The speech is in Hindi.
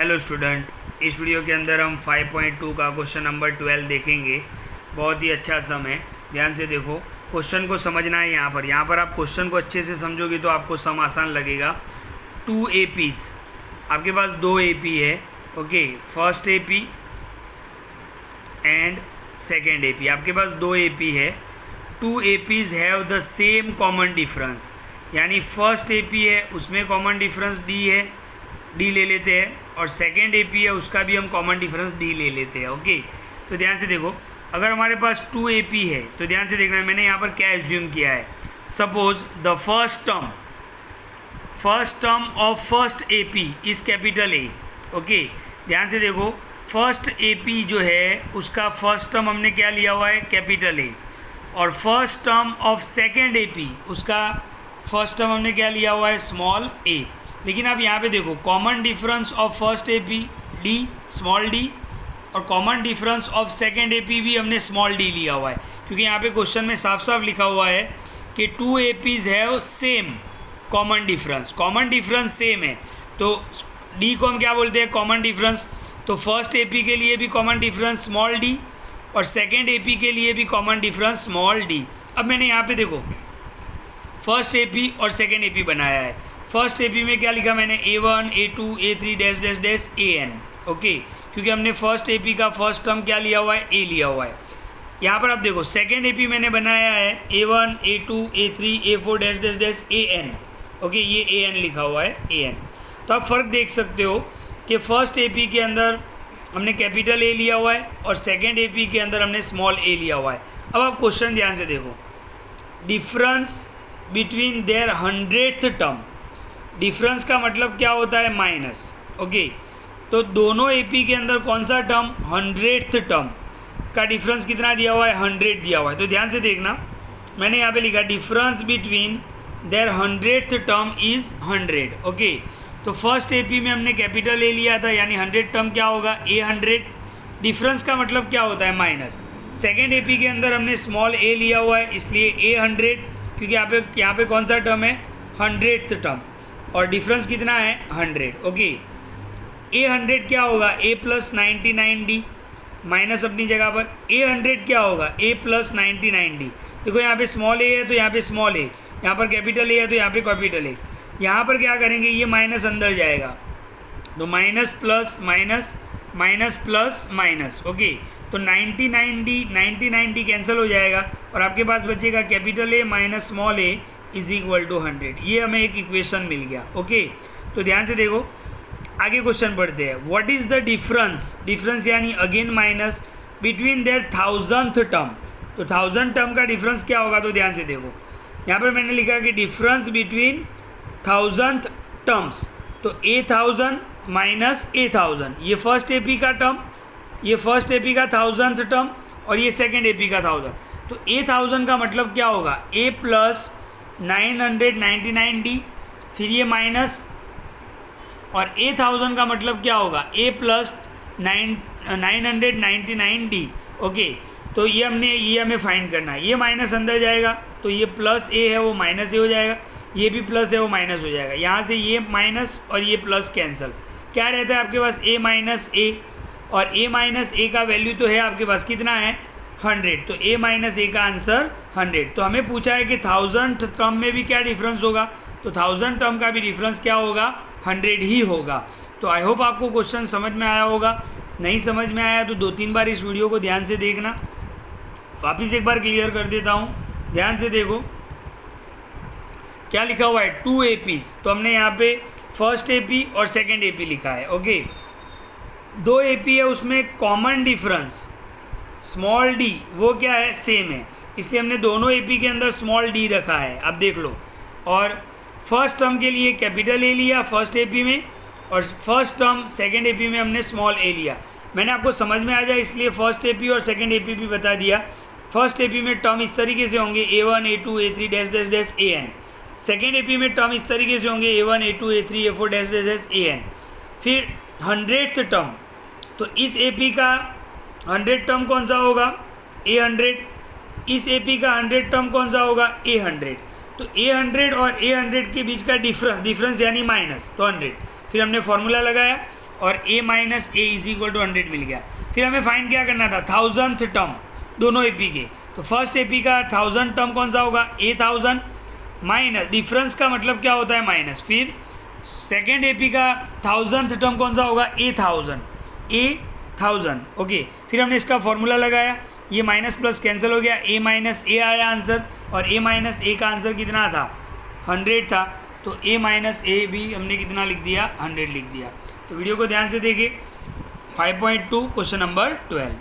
हेलो स्टूडेंट, इस वीडियो के अंदर हम 5.2 का क्वेश्चन नंबर 12 देखेंगे। बहुत ही अच्छा सम है, ध्यान से देखो। क्वेश्चन को समझना है। यहाँ पर आप क्वेश्चन को अच्छे से समझोगे तो आपको सम आसान लगेगा। 2 APs, आपके पास 2 AP है, okay. First AP and second AP, आपके पास 2 AP है। 2 APs have the same common difference, यानी फर्स्ट AP है उसमें कॉमन डिफरेंस D है, D ले लेते हैं, और सेकेंड AP है उसका भी हम कॉमन डिफरेंस D ले लेते हैं, ओके। तो ध्यान से देखो, अगर हमारे पास 2 AP है तो ध्यान से देखना है मैंने यहाँ पर क्या एज्यूम किया है। Suppose the first term of first AP is capital A, okay. ध्यान से देखो, फर्स्ट AP जो है उसका फर्स्ट टर्म हमने क्या लिया हुआ है, कैपिटल A, और first term of second AP उसका फर्स्ट टर्म हमने क्या लिया हुआ है, स्मॉल a। लेकिन अब यहाँ पे देखो, common difference of first AP D, small d, और common difference of second AP भी हमने स्मॉल d लिया हुआ है, क्योंकि यहाँ पे क्वेश्चन में साफ साफ लिखा हुआ है कि 2 APs have same common difference same है। तो d को हम क्या बोलते हैं, कॉमन डिफरेंस। तो फर्स्ट AP के लिए भी कॉमन डिफरेंस स्मॉल d, और सेकेंड AP के लिए भी कॉमन डिफरेंस स्मॉल d। अब मैंने यहाँ पे देखो फर्स्ट AP और सेकेंड AP बनाया है। फर्स्ट AP में क्या लिखा मैंने, A1 A2 A3 dash dash dash AN, okay, क्योंकि हमने फर्स्ट AP का फर्स्ट टर्म क्या लिया हुआ है, A लिया हुआ है। यहाँ पर आप देखो सेकेंड AP मैंने बनाया है A1 A2 A3 A4 dash dash dash AN, okay, ये AN लिखा हुआ है, AN। तो आप फ़र्क देख सकते हो कि फर्स्ट AP के अंदर हमने कैपिटल A लिया हुआ है और सेकेंड AP के अंदर हमने स्मॉल a लिया हुआ है। अब आप क्वेश्चन ध्यान से देखो, difference between their 100th term, difference का मतलब क्या होता है, माइनस, ओके। तो दोनों AP के अंदर कौन सा टर्म, 100th टर्म का डिफरेंस कितना दिया हुआ है, 100 दिया हुआ है। तो ध्यान से देखना, मैंने यहाँ पे लिखा difference between their 100th term is 100, okay. तो फर्स्ट AP में हमने कैपिटल A लिया था, यानी 100 टर्म क्या होगा, A100। डिफरेंस का मतलब क्या होता है, माइनस। सेकेंड AP के अंदर हमने स्मॉल a लिया हुआ है, इसलिए A100, क्योंकि यहाँ पे कौन सा टर्म है, 100th टर्म, और डिफरेंस कितना है, 100, ओके। A100 क्या होगा, A + 99D, माइनस अपनी जगह पर। A100 क्या होगा, A + 99D। देखो यहाँ पे स्मॉल a है तो यहाँ पे स्मॉल a, यहाँ पर कैपिटल A है तो यहाँ पे कैपिटल A। यहाँ पर क्या करेंगे, ये माइनस अंदर जाएगा, तो minus plus minus, minus plus minus, okay. तो 99D कैंसिल हो जाएगा, और आपके पास बचेगा capital A minus small a is equal to 100। ये हमें एक इक्वेशन मिल गया, ओके। तो ध्यान से देखो, आगे क्वेश्चन पढ़ते हैं। व्हाट इज़ द डिफरेंस यानी again minus, between their 1000th term. तो 1000 टर्म का डिफरेंस क्या होगा, तो ध्यान से देखो, यहाँ पर मैंने लिखा कि डिफरेंस बिटवीन 1000th टर्म्स। तो A1000 माइनस A1000, ये फर्स्ट AP का टर्म, ये फर्स्ट AP का 1000th टर्म, और ये सेकेंड AP का 1000। तो A1000 का मतलब क्या होगा, A + 999D, फिर ये माइनस, और A1000 का मतलब क्या होगा, A + 999D, ओके। तो ये हमें फाइंड करना है। ये माइनस अंदर जाएगा तो ये प्लस a है वो माइनस a हो जाएगा, ये भी प्लस है वो माइनस हो जाएगा। यहाँ से ये माइनस और ये प्लस कैंसिल, क्या रहता है आपके पास, a - a, और a - a का वैल्यू तो है आपके पास कितना है, 100। तो a - a का आंसर 100। तो हमें पूछा है कि 1000th टर्म में भी क्या डिफरेंस होगा, तो 1000 टर्म का भी डिफरेंस क्या होगा, 100 ही होगा। तो आई होप आपको क्वेश्चन समझ में आया होगा। नहीं समझ में आया तो 2-3 बार इस वीडियो को ध्यान से देखना। वापिस एक बार क्लियर कर देता हूँ, ध्यान से देखो क्या लिखा हुआ है, 2 APs। तो हमने यहाँ पे फर्स्ट AP और सेकेंड AP लिखा है, ओके। 2 AP है, उसमें कॉमन डिफरेंस स्मॉल d वो क्या है, सेम है, इसलिए हमने दोनों AP के अंदर स्मॉल d रखा है। अब देख लो, और फर्स्ट टर्म के लिए कैपिटल A लिया फर्स्ट AP में, और फर्स्ट टर्म सेकेंड AP में हमने स्मॉल a लिया। मैंने आपको समझ में आ जाए इसलिए फर्स्ट AP और सेकेंड AP भी बता दिया। फर्स्ट AP में टर्म इस तरीके से होंगे, A1 A2 A3 dash dash dash AN। Second AP में टर्म इस तरीके से होंगे, A1 A2 A3 A4 dash dash dash AN। फिर 100th टर्म, तो इस AP का 100 टर्म कौन सा होगा, A100। इस AP का 100 टर्म कौन सा होगा, A100। तो A100 और A100 के बीच का डिफरेंस यानी माइनस, तो 100। फिर हमने फॉर्मूला लगाया और a minus a is equal to 100 मिल गया। फिर हमें फाइंड क्या करना था, 1000th टर्म दोनों AP के। तो फर्स्ट AP का 1000 टर्म कौन सा होगा, A1000 माइनस, डिफरेंस का मतलब क्या होता है माइनस। फिर सेकेंड AP का 1000th टर्म कौन सा होगा, A1000 ओके। फिर हमने इसका फॉर्मूला लगाया, ये माइनस प्लस कैंसिल हो गया, a माइनस ए आया आंसर, और a माइनस ए का आंसर कितना था, 100 था। तो a माइनस ए भी हमने कितना लिख दिया, 100 लिख दिया। तो वीडियो को ध्यान से देखिए। 5.2 क्वेश्चन नंबर 12।